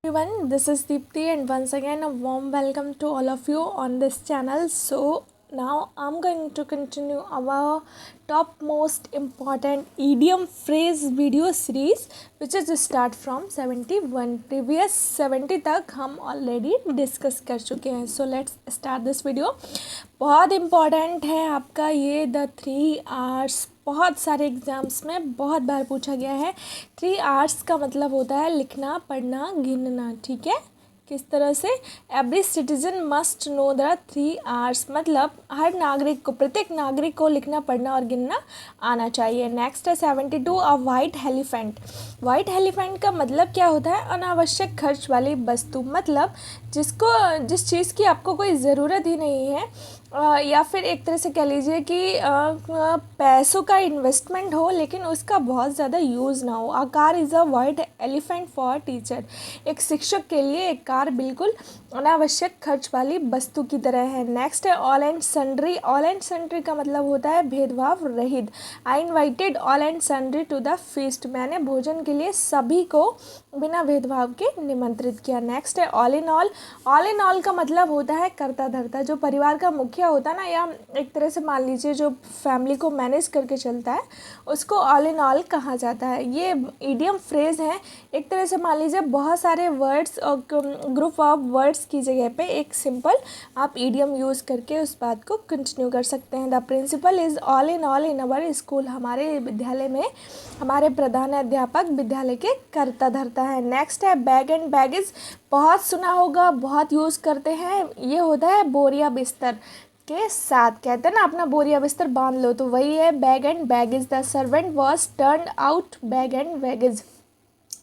Everyone, this is Deepthi and once again a warm welcome to all of you on this channel. So now I'm going to continue our top most important idiom phrase video series which is start from 71. Previous 70 तक हम already discuss कर चुके हैं. So let's start this video. बहुत important है आपका ये the 3 hours. बहुत सारे एग्ज़ाम्स में बहुत बार पूछा गया है. 3 आवर्स का मतलब होता है लिखना, पढ़ना, गिनना. ठीक है, किस तरह से every citizen must know the 3 hours, मतलब हर नागरिक को, प्रत्येक नागरिक को लिखना, पढ़ना और गिनना आना चाहिए. नेक्स्ट है 72 अ वाइट एलिफेंट. वाइट एलिफेंट का मतलब क्या होता है? अनावश्यक खर्च वाली वस्तु, मतलब जिस चीज़ की आपको कोई ज़रूरत ही नहीं है, या फिर एक तरह से कह लीजिए कि पैसों का इन्वेस्टमेंट हो लेकिन उसका बहुत ज़्यादा यूज़ ना हो. A car is a white elephant for teacher. एक शिक्षक के लिए एक कार बिल्कुल अनावश्यक खर्च वाली वस्तु की तरह है. नेक्स्ट है all and sundry. All and sundry का मतलब होता है भेदभाव रहित. I invited all and sundry to the feast. मैंने भोजन के लिए सभी को बिना भेदभाव के निमंत्रित किया. नेक्स्ट है all in all. All in all का मतलब होता है कर्ता धर्ता. जो परिवार का मुखिया होता है ना, या एक तरह से मान लीजिए जो फैमिली को मैनेज करके चलता है, उसको ऑल इन ऑल कहा जाता है. ये इडियम फ्रेज है. एक तरह से मान लीजिए बहुत सारे वर्ड्स और ग्रुप ऑफ वर्ड्स की जगह पे एक सिंपल आप इडियम यूज़ करके उस बात को कंटिन्यू कर सकते हैं. The principal is all in our school. हमारे विद्यालय में हमारे प्रधान अध्यापक विद्यालय के कर्ता धर्ता है. नेक्स्ट है बैग एंड बैगेज. बहुत सुना होगा, बहुत यूज़ करते हैं. ये होता है बोरिया बिस्तर के साथ. कहते हैं ना अपना बोरिया बिस्तर बांध लो, तो वही है bag and baggage. The servant was turned out bag and baggage.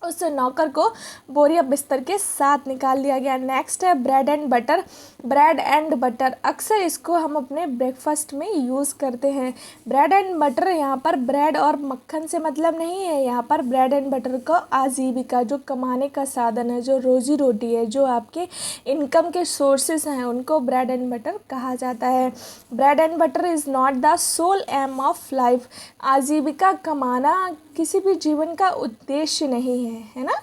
उस नौकर को बोरिया बिस्तर के साथ निकाल दिया गया. नेक्स्ट है bread and butter. Bread and butter अक्सर इसको हम अपने ब्रेकफास्ट में यूज़ करते हैं. ब्रेड एंड बटर, यहाँ पर ब्रेड और मक्खन से मतलब नहीं है. यहाँ पर ब्रेड एंड बटर का आजीविका, जो कमाने का साधन है, जो रोजी रोटी है, जो आपके इनकम के सोर्सेस हैं, उनको ब्रेड एंड बटर कहा जाता है. Bread and butter is not the sole aim of life. आजीविका कमाना किसी भी जीवन का उद्देश्य नहीं है ना.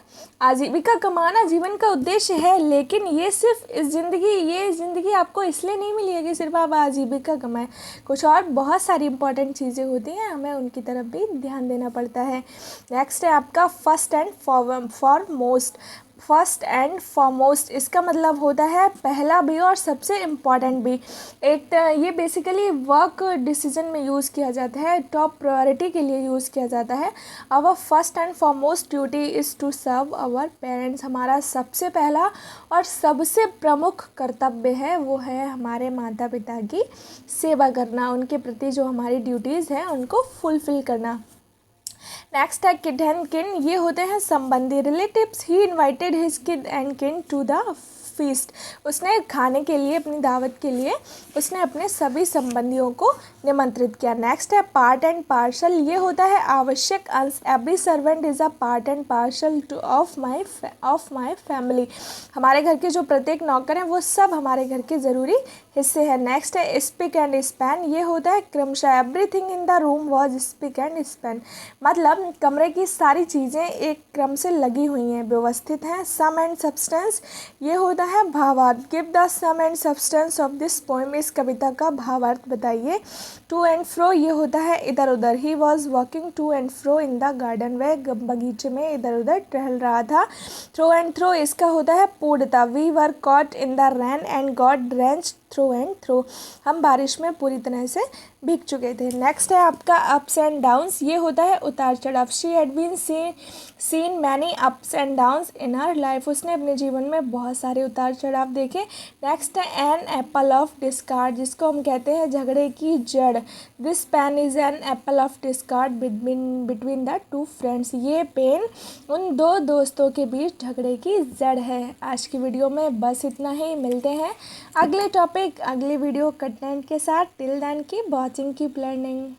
आजीविका कमाना जीवन का उद्देश्य है, लेकिन ये सिर्फ ये ज़िंदगी आपको इसलिए नहीं मिली है कि सिर्फ आप आजीविका कमाएं. कुछ और बहुत सारी इंपॉर्टेंट चीज़ें होती हैं, हमें उनकी तरफ भी ध्यान देना पड़ता है. नेक्स्ट है आपका first and foremost. First and foremost इसका मतलब होता है पहला भी और सबसे इम्पॉर्टेंट भी. ये बेसिकली वर्क डिसीजन में यूज़ किया जाता है, टॉप प्रायोरिटी के लिए यूज़ किया जाता है. Our first and foremost duty is to serve our parents. हमारा सबसे पहला और सबसे प्रमुख कर्तव्य है वो है हमारे माता पिता की सेवा करना, उनके प्रति जो हमारी ड्यूटीज़ हैं उनको फुलफ़िल करना. नेक्स्ट है किड एंड किन. ये होते हैं संबंधी, relatives. He invited his kid and किन टू द फीस्ट. उसने खाने के लिए, अपनी दावत के लिए उसने अपने सभी संबंधियों को निमंत्रित किया. नेक्स्ट है पार्ट एंड पार्सल. ये होता है आवश्यक अंश. Every servant is a part and parcel of my family. हमारे घर के जो प्रत्येक नौकर हैं वो सब हमारे घर के ज़रूरी हिस्से हैं. नेक्स्ट है स्पिक एंड स्पैन. ये होता है क्रमशः. Everything in the room was spick and span. मतलब कमरे की सारी चीज़ें एक क्रम से लगी हुई हैं, व्यवस्थित हैं. Sum and substance. ये होता है भावार्थ. Give the sum and substance of this poem. इस कविता का भावार्थ बताइए. To and fro. ये होता है इधर उधर. He was walking to and fro in the garden. वह बगीचे में इधर उधर टहल रहा था. थ्रो एंड थ्रो इसका होता है पूर्णता. We were caught in the rain and got drenched through and through. हम बारिश में पूरी तरह से भीग चुके थे. नेक्स्ट है आपका अप्स एंड डाउन्स. ये होता है उतार चढ़ाव. She had been seen many ups and downs in her life. उसने अपने जीवन में बहुत सारे उतार चढ़ाव देखे. नेक्स्ट है एन एप्पल ऑफ डिस्कार्ड, जिसको हम कहते हैं झगड़े की जड़. This pen is an apple of discord between the two friends. ये पेन उन दो दोस्तों के बीच झगड़े की जड़ है. आज की वीडियो में बस इतना ही. मिलते हैं अगले टॉपिक, अगली वीडियो कंटेंट के साथ. Till then keep watching, keep learning.